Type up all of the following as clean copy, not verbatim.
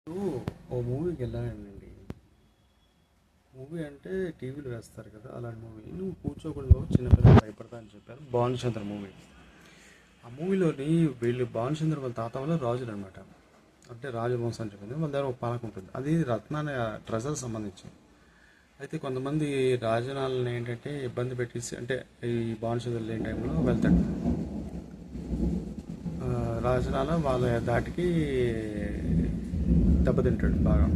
ఇప్పుడు ఓ మూవీకి వెళ్ళానండి. మూవీ అంటే టీవీలో వేస్తారు కదా, అలాంటి మూవీ. నువ్వు కూర్చోకూడదు, చిన్నపిల్లలు భయపడతా అని చెప్పారు. భానుచంద్ర మూవీ. ఆ మూవీలోని వీళ్ళు భానుచంద్ర వాళ్ళ తాత వల్ల రాజులు అనమాట. అంటే రాజవంశం అని చెప్పింది. వాళ్ళ దగ్గర ఒక పాలక ఉంటుంది, అది రత్నాన్ని ట్రెజర్ సంబంధించి. అయితే కొంతమంది రాజనాలను ఏంటంటే ఇబ్బంది పెట్టేసి, అంటే ఈ భానుచంద్రులు లేని టైంలో వెళ్తాడు. రాజనాల వాళ్ళ దాటికి దెబ్బతింటాడు బాగా.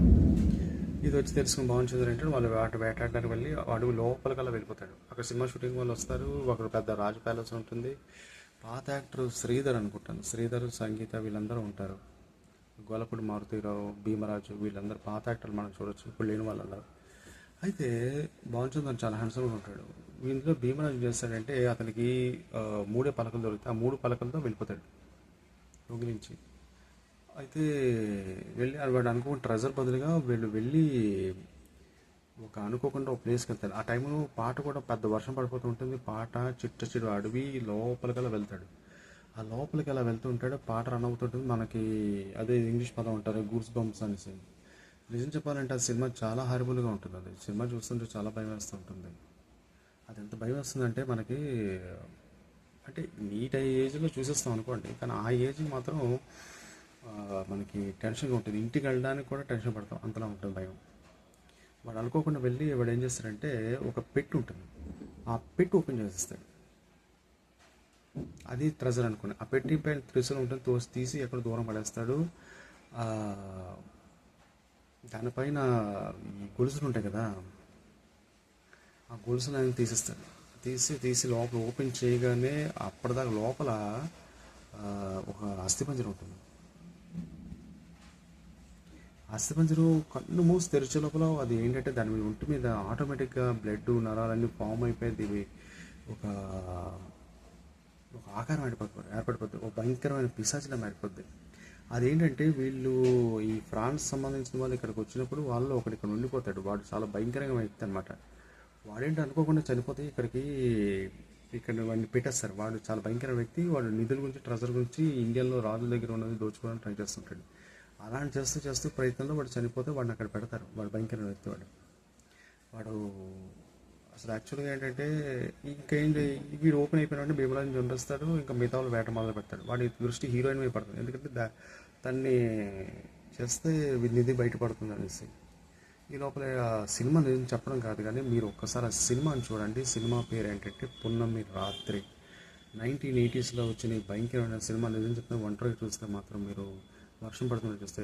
ఇది వచ్చి తెలుసుకుని భావనచంద్ర ఏంటంటే వాళ్ళు వేటాడడానికి వెళ్ళి అడుగు లోపలికల్లా వెళ్ళిపోతాడు. అక్కడ సినిమా షూటింగ్ వాళ్ళు వస్తారు. అక్కడ పెద్ద రాజు ప్యాలెస్ ఉంటుంది. పాత యాక్టర్ శ్రీధర్ అనుకుంటాను, శ్రీధర్, సంగీత వీళ్ళందరూ ఉంటారు. గోలపూడి మారుతీరావు, భీమరాజు వీళ్ళందరూ పాత యాక్టర్లు మనం చూడొచ్చు, ఇప్పుడు లేని వాళ్ళందరూ. అయితే భావనచంద్ర చాలా హ్యాండ్సమ్గా ఉంటాడు. ఇందులో భీమరాజు ఏం చేస్తాడంటే అతనికి మూడే పలకలు దొరుకుతాయి. ఆ మూడు పలకలతో వెళ్ళిపోతాడు దొంగిలించి. అయితే వెళ్ళి వాడు అనుకున్న ట్రెజర్ బదులుగా వీళ్ళు వెళ్ళి ఒక అనుకోకుండా ఒక ప్లేస్కి వెళ్తాడు. ఆ టైంలో పాట కూడా పెద్ద వర్షం పడిపోతూ ఉంటుంది. పాట చిట్ట చిడు అడవి లోపలికల్లా వెళ్తాడు. ఆ లోపలికి అలా వెళ్తూ ఉంటాడు, పాట రన్ అవుతుంటుంది. మనకి అదే ఇంగ్లీష్ పదం అంటారు గూడ్స్ బంప్స్ అనేసి. నిజం చెప్పాలంటే ఆ సినిమా చాలా హారబుల్గా ఉంటుంది. అది సినిమా చూస్తుంటే చాలా భయం వేస్తూ ఉంటుంది. అది ఎంత భయం వేస్తుందంటే మనకి, అంటే నీట్ ఏజ్లో చూసేస్తాం అనుకోండి, కానీ ఆ ఏజ్కి మాత్రం మనకి టెన్షన్గా ఉంటుంది. ఇంటికి వెళ్ళడానికి కూడా టెన్షన్ పడతాం, అంతలా ఉంటుంది భయం. వాడు అనుకోకుండా వెళ్ళి వాడు ఏం చేస్తాడంటే ఒక పెట్టి ఉంటుంది, ఆ పెట్టి ఓపెన్ చేసేస్తాడు. అది ట్రెజర్ అనుకోండి. ఆ పెట్టి పైన త్రిశూలం ఉంటుంది, తీసి ఎక్కడ దూరం పడేస్తాడు. ఆ, దానిపైన ఈ గొలుసులు ఉంటాయి కదా, ఆ గొలుసులు అనేది తీసేస్తాడు. తీసి లోపల ఓపెన్ చేయగానే అప్పటిదాకా లోపల ఒక అస్థిపంజరం ఉంటుంది. అస్థిపంజరం కన్ను మూసి తెరిచే లోపల అది ఏంటంటే దాని మీద ఒంటి మీద ఆటోమేటిక్గా బ్లడ్ నరాలన్నీ ఫామ్ అయిపోయింది. ఇవి ఒక ఒక ఆకారం ఏర్పడిపోద్ది, ఒక భయంకరమైన పిశాచిలా మారిపోద్ది. అదేంటంటే వీళ్ళు ఈ ఫ్రాన్స్ సంబంధించిన వాళ్ళు ఇక్కడికి వచ్చినప్పుడు వాళ్ళు ఒకటి ఇక్కడ ఉండిపోతాడు. వాడు చాలా భయంకరంగా వ్యక్తి అనమాట. వాడేంటి అనుకోకుండా చనిపోతే ఇక్కడ వాడిని పెట్టేస్తారు. వాడు చాలా భయంకర వ్యక్తి. వాడు నిధుల గురించి, ట్రెజర్ గురించి, ఇండియాలో రాజుల దగ్గర ఉన్నది దోచుకోవడానికి ట్రై చేస్తుంటాడు. అలాంటి చేస్తూ ప్రయత్నంలో వాడు చనిపోతే వాడిని అక్కడ పెడతారు. వాడు భయంకర వ్యక్తి. వాడు అసలు యాక్చువల్గా ఏంటంటే ఇంకేంటి, వీడు ఓపెన్ అయిపోయిన భీమరాజుని చంపేస్తాడు. ఇంకా మిగతా వాళ్ళు వేట మొదలు పెడతాడు. వాడి దృష్టి హీరోయిన్ మీద పడుతుంది, ఎందుకంటే తన్ని చేస్తే నిధి బయటపడుతుంది అనేసి. ఈ లోపల సినిమా నిజం చెప్పడం కాదు, కానీ మీరు ఒక్కసారి ఆ సినిమాని చూడండి. సినిమా పేరు ఏంటంటే పున్నమి రాత్రి. 1980s వచ్చిన ఈ భయంకరమైన సినిమా నిజం చెప్తే ఒంటరిగా చూస్తే మాత్రం మీరు వర్షం పడుతున్నట్టు చూస్తే